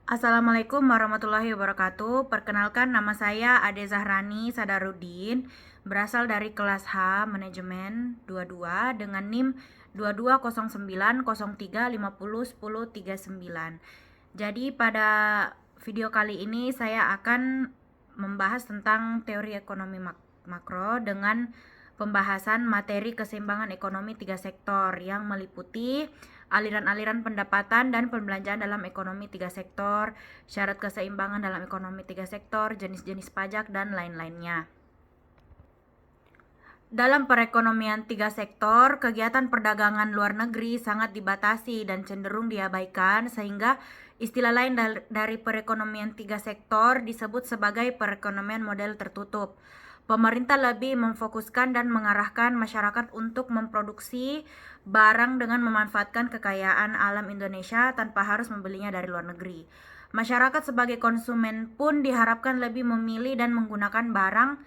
Assalamualaikum warahmatullahi wabarakatuh. Perkenalkan, nama saya Ade Zahrani Sadarudin, berasal dari kelas H Manajemen 22 dengan NIM 220903501039. Jadi pada video kali ini saya akan membahas tentang teori ekonomi makro dengan pembahasan materi keseimbangan ekonomi tiga sektor yang meliputi aliran-aliran pendapatan dan pembelanjaan dalam ekonomi tiga sektor, syarat keseimbangan dalam ekonomi tiga sektor, jenis-jenis pajak, dan lain-lainnya. Dalam perekonomian tiga sektor, kegiatan perdagangan luar negeri sangat dibatasi dan cenderung diabaikan, sehingga istilah lain dari perekonomian tiga sektor disebut sebagai perekonomian model tertutup. Pemerintah lebih memfokuskan dan mengarahkan masyarakat untuk memproduksi barang dengan memanfaatkan kekayaan alam Indonesia tanpa harus membelinya dari luar negeri. Masyarakat sebagai konsumen pun diharapkan lebih memilih dan menggunakan barang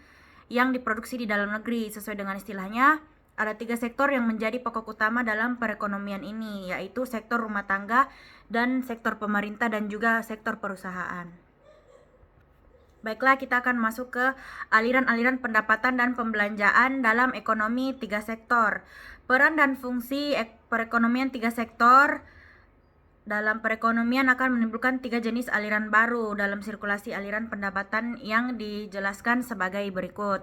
yang diproduksi di dalam negeri. Sesuai dengan istilahnya, ada tiga sektor yang menjadi pokok utama dalam perekonomian ini, yaitu sektor rumah tangga dan sektor pemerintah dan juga sektor perusahaan. Baiklah, kita akan masuk ke aliran-aliran pendapatan dan pembelanjaan dalam ekonomi tiga sektor. Peran dan fungsi perekonomian tiga sektor dalam perekonomian akan menimbulkan tiga jenis aliran baru dalam sirkulasi aliran pendapatan yang dijelaskan sebagai berikut.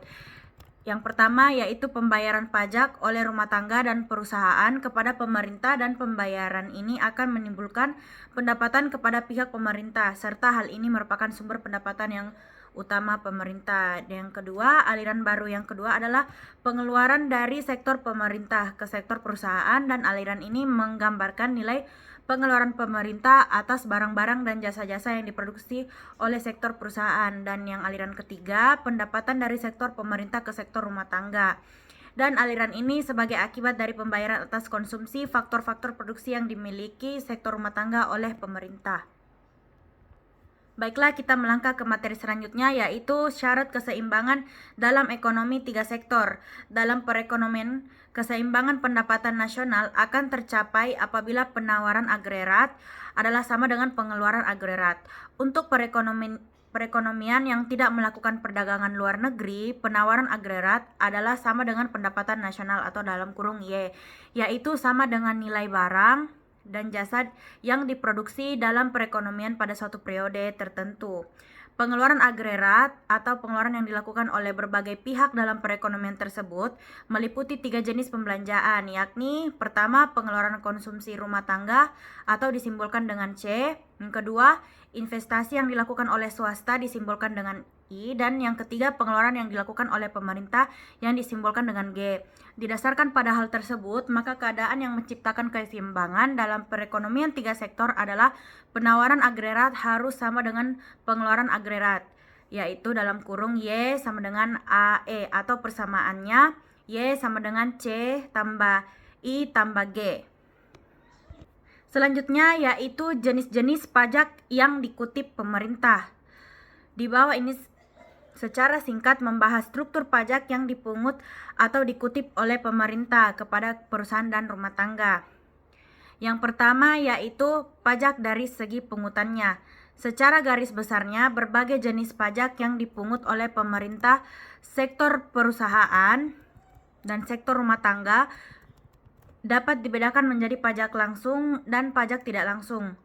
Yang pertama yaitu pembayaran pajak oleh rumah tangga dan perusahaan kepada pemerintah, dan pembayaran ini akan menimbulkan pendapatan kepada pihak pemerintah, serta hal ini merupakan sumber pendapatan yang utama pemerintah. Yang kedua, aliran baru yang kedua adalah pengeluaran dari sektor pemerintah ke sektor perusahaan, dan aliran ini menggambarkan nilai pengeluaran pemerintah atas barang-barang dan jasa-jasa yang diproduksi oleh sektor perusahaan. Dan yang aliran ketiga, pendapatan dari sektor pemerintah ke sektor rumah tangga. Dan aliran ini sebagai akibat dari pembayaran atas konsumsi faktor-faktor produksi yang dimiliki sektor rumah tangga oleh pemerintah. Baiklah, kita melangkah ke materi selanjutnya, yaitu syarat keseimbangan dalam ekonomi tiga sektor. Dalam perekonomian, keseimbangan pendapatan nasional akan tercapai apabila penawaran agregat adalah sama dengan pengeluaran agregat. Untuk perekonomian yang tidak melakukan perdagangan luar negeri, penawaran agregat adalah sama dengan pendapatan nasional atau dalam kurung Y, yaitu sama dengan nilai barang dan jasa yang diproduksi dalam perekonomian pada suatu periode tertentu. Pengeluaran agregat atau pengeluaran yang dilakukan oleh berbagai pihak dalam perekonomian tersebut meliputi tiga jenis pembelanjaan, yakni pertama, pengeluaran konsumsi rumah tangga atau disimbolkan dengan C. Yang kedua, investasi yang dilakukan oleh swasta disimbolkan dengan I. Dan yang ketiga, pengeluaran yang dilakukan oleh pemerintah yang disimbolkan dengan G. Didasarkan pada hal tersebut, maka keadaan yang menciptakan keseimbangan dalam perekonomian tiga sektor adalah penawaran agregat harus sama dengan pengeluaran agregat, yaitu dalam kurung Y sama dengan AE, atau persamaannya Y sama dengan C tambah I tambah G. Selanjutnya yaitu jenis-jenis pajak yang dikutip pemerintah. Di bawah ini secara singkat membahas struktur pajak yang dipungut atau dikutip oleh pemerintah kepada perusahaan dan rumah tangga. Yang pertama yaitu pajak dari segi pungutannya. Secara garis besarnya, berbagai jenis pajak yang dipungut oleh pemerintah, sektor perusahaan, dan sektor rumah tangga dapat dibedakan menjadi pajak langsung dan pajak tidak langsung.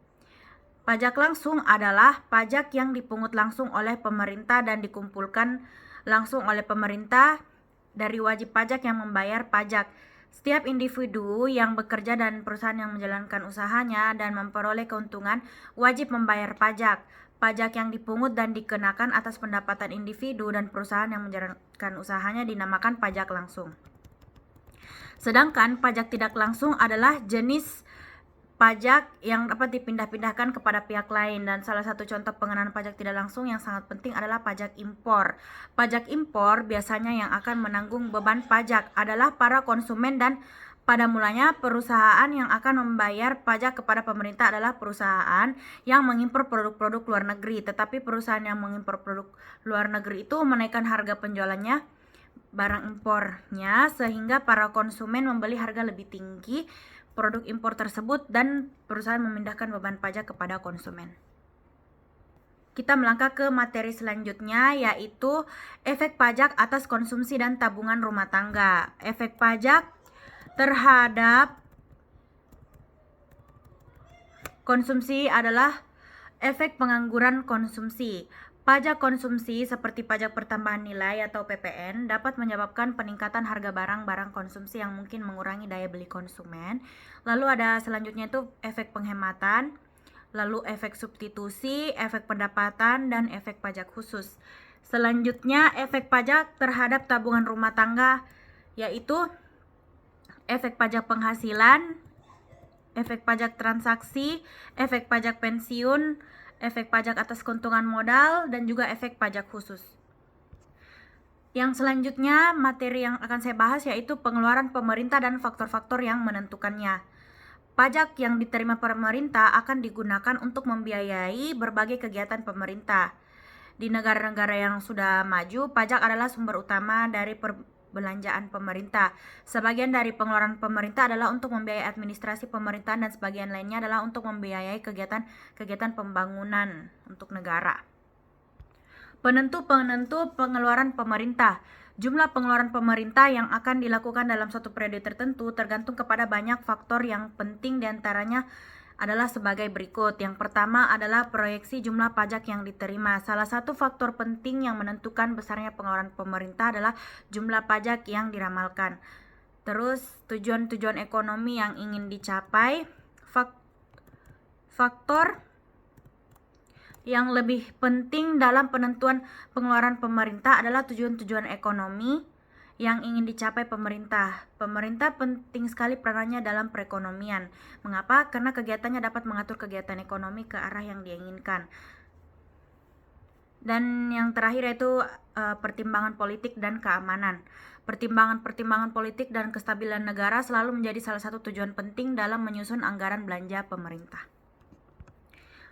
Pajak langsung adalah pajak yang dipungut langsung oleh pemerintah dan dikumpulkan langsung oleh pemerintah dari wajib pajak yang membayar pajak. Setiap individu yang bekerja dan perusahaan yang menjalankan usahanya dan memperoleh keuntungan wajib membayar pajak. Pajak yang dipungut dan dikenakan atas pendapatan individu dan perusahaan yang menjalankan usahanya dinamakan pajak langsung. Sedangkan pajak tidak langsung adalah jenis pajak yang dapat dipindah-pindahkan kepada pihak lain, dan salah satu contoh pengenaan pajak tidak langsung yang sangat penting adalah pajak impor. Pajak impor biasanya yang akan menanggung beban pajak adalah para konsumen, dan pada mulanya perusahaan yang akan membayar pajak kepada pemerintah adalah perusahaan yang mengimpor produk-produk luar negeri. Tetapi perusahaan yang mengimpor produk luar negeri itu menaikkan harga penjualannya barang impornya, sehingga para konsumen membeli harga lebih tinggi produk impor tersebut dan perusahaan memindahkan beban pajak kepada konsumen. kita melangkah ke materi selanjutnya, yaitu efek pajak atas konsumsi dan tabungan rumah tangga. Efek pajak terhadap konsumsi adalah efek pengangguran konsumsi. Pajak konsumsi seperti pajak pertambahan nilai atau PPN dapat menyebabkan peningkatan harga barang-barang konsumsi yang mungkin mengurangi daya beli konsumen. Lalu ada selanjutnya itu efek penghematan, lalu efek substitusi, efek pendapatan, dan efek pajak khusus. Selanjutnya efek pajak terhadap tabungan rumah tangga, yaitu efek pajak penghasilan, efek pajak transaksi, efek pajak pensiun, efek pajak atas keuntungan modal, dan juga efek pajak khusus. Yang selanjutnya materi yang akan saya bahas yaitu pengeluaran pemerintah dan faktor-faktor yang menentukannya. Pajak yang diterima pemerintah akan digunakan untuk membiayai berbagai kegiatan pemerintah. Di negara-negara yang sudah maju, pajak adalah sumber utama dari perbelanjaan pemerintah. Sebagian dari pengeluaran pemerintah adalah untuk membiayai administrasi pemerintahan dan sebagian lainnya adalah untuk membiayai kegiatan pembangunan untuk negara. Penentu pengeluaran pemerintah. Jumlah pengeluaran pemerintah yang akan dilakukan dalam suatu periode tertentu tergantung kepada banyak faktor yang penting, diantaranya adalah sebagai berikut. Yang pertama adalah proyeksi jumlah pajak yang diterima. Salah satu faktor penting yang menentukan besarnya pengeluaran pemerintah adalah jumlah pajak yang diramalkan. Terus tujuan-tujuan ekonomi yang ingin dicapai. Faktor yang lebih penting dalam penentuan pengeluaran pemerintah adalah tujuan-tujuan ekonomi yang ingin dicapai pemerintah. Pemerintah penting sekali perannya dalam perekonomian. Mengapa? Karena kegiatannya dapat mengatur kegiatan ekonomi ke arah yang diinginkan. Dan yang terakhir yaitu pertimbangan politik dan keamanan. Pertimbangan politik dan kestabilan negara selalu menjadi salah satu tujuan penting dalam menyusun anggaran belanja pemerintah.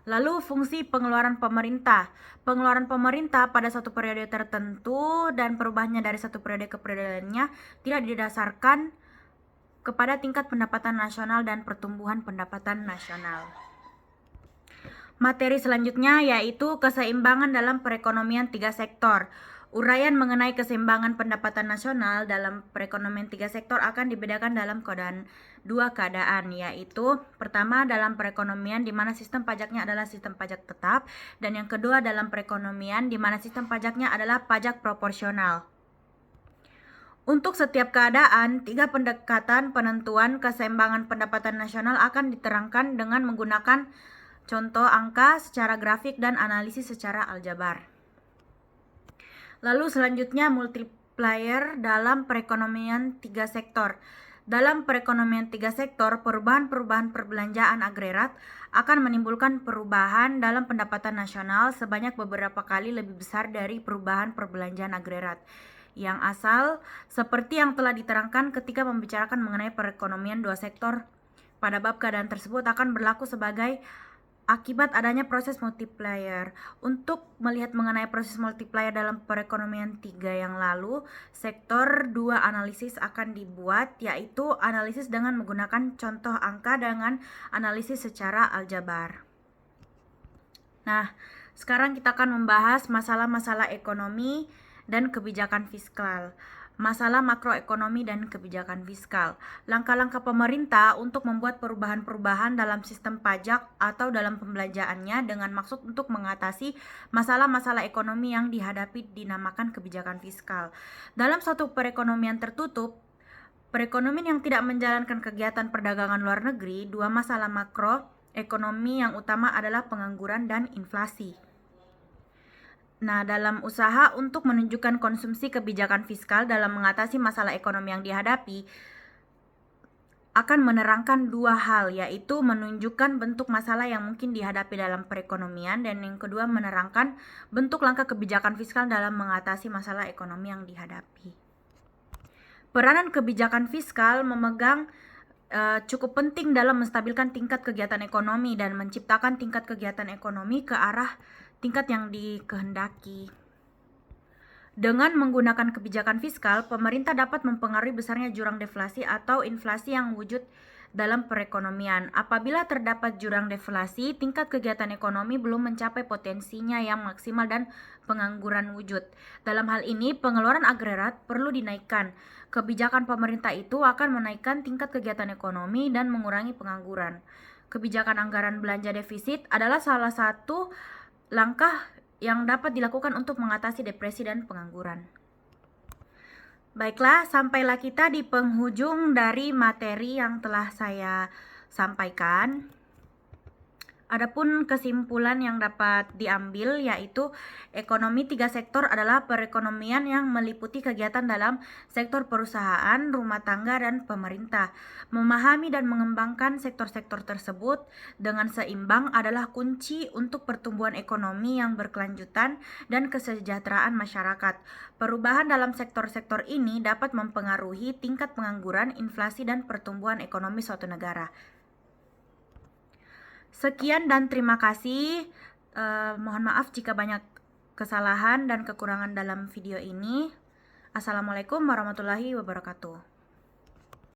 Lalu fungsi pengeluaran pemerintah. Pengeluaran pemerintah pada suatu periode tertentu dan perubahannya dari satu periode ke periode lainnya tidak didasarkan kepada tingkat pendapatan nasional dan pertumbuhan pendapatan nasional. Materi selanjutnya yaitu keseimbangan dalam perekonomian tiga sektor. Uraian mengenai keseimbangan pendapatan nasional dalam perekonomian tiga sektor akan dibedakan dalam dua keadaan, yaitu pertama dalam perekonomian di mana sistem pajaknya adalah sistem pajak tetap, dan yang kedua dalam perekonomian di mana sistem pajaknya adalah pajak proporsional. Untuk setiap keadaan, tiga pendekatan penentuan keseimbangan pendapatan nasional akan diterangkan dengan menggunakan contoh angka secara grafik dan analisis secara aljabar. Lalu selanjutnya multiplier dalam perekonomian tiga sektor. Dalam perekonomian tiga sektor, perubahan perbelanjaan agregat akan menimbulkan perubahan dalam pendapatan nasional sebanyak beberapa kali lebih besar dari perubahan perbelanjaan agregat yang asal, seperti yang telah diterangkan ketika membicarakan mengenai perekonomian dua sektor. Pada bab keadaan tersebut akan berlaku sebagai akibat adanya proses multiplier. Untuk melihat mengenai proses multiplier dalam perekonomian tiga yang lalu, sektor 2 analisis akan dibuat, yaitu analisis dengan menggunakan contoh angka dengan analisis secara aljabar. Nah, sekarang kita akan membahas masalah-masalah ekonomi dan kebijakan fiskal. Masalah makroekonomi dan kebijakan fiskal. Langkah-langkah pemerintah untuk membuat perubahan-perubahan dalam sistem pajak atau dalam pembelanjaannya dengan maksud untuk mengatasi masalah-masalah ekonomi yang dihadapi dinamakan kebijakan fiskal. Dalam suatu perekonomian tertutup, perekonomian yang tidak menjalankan kegiatan perdagangan luar negeri, dua masalah makroekonomi yang utama adalah pengangguran dan inflasi. Nah, dalam usaha untuk menunjukkan konsumsi kebijakan fiskal dalam mengatasi masalah ekonomi yang dihadapi, akan menerangkan dua hal, yaitu menunjukkan bentuk masalah yang mungkin dihadapi dalam perekonomian, dan yang kedua menerangkan bentuk langkah kebijakan fiskal dalam mengatasi masalah ekonomi yang dihadapi. Peranan kebijakan fiskal memegang cukup penting dalam menstabilkan tingkat kegiatan ekonomi dan menciptakan tingkat kegiatan ekonomi ke arah tingkat yang dikehendaki. Dengan menggunakan kebijakan fiskal, pemerintah dapat mempengaruhi besarnya jurang deflasi atau inflasi yang wujud dalam perekonomian. Apabila terdapat jurang deflasi, tingkat kegiatan ekonomi belum mencapai potensinya yang maksimal dan pengangguran wujud. Dalam hal ini, pengeluaran agregat perlu dinaikkan. Kebijakan pemerintah itu akan menaikkan tingkat kegiatan ekonomi dan mengurangi pengangguran. Kebijakan anggaran belanja defisit adalah salah satu langkah yang dapat dilakukan untuk mengatasi depresi dan pengangguran. Baiklah, sampailah kita di penghujung dari materi yang telah saya sampaikan. Adapun kesimpulan yang dapat diambil yaitu ekonomi 3 sektor adalah perekonomian yang meliputi kegiatan dalam sektor perusahaan, rumah tangga, dan pemerintah. Memahami dan mengembangkan sektor-sektor tersebut dengan seimbang adalah kunci untuk pertumbuhan ekonomi yang berkelanjutan dan kesejahteraan masyarakat. Perubahan dalam sektor-sektor ini dapat mempengaruhi tingkat pengangguran, inflasi, dan pertumbuhan ekonomi suatu negara. Sekian dan terima kasih. Mohon maaf jika banyak kesalahan dan kekurangan dalam video ini. Assalamualaikum warahmatullahi wabarakatuh.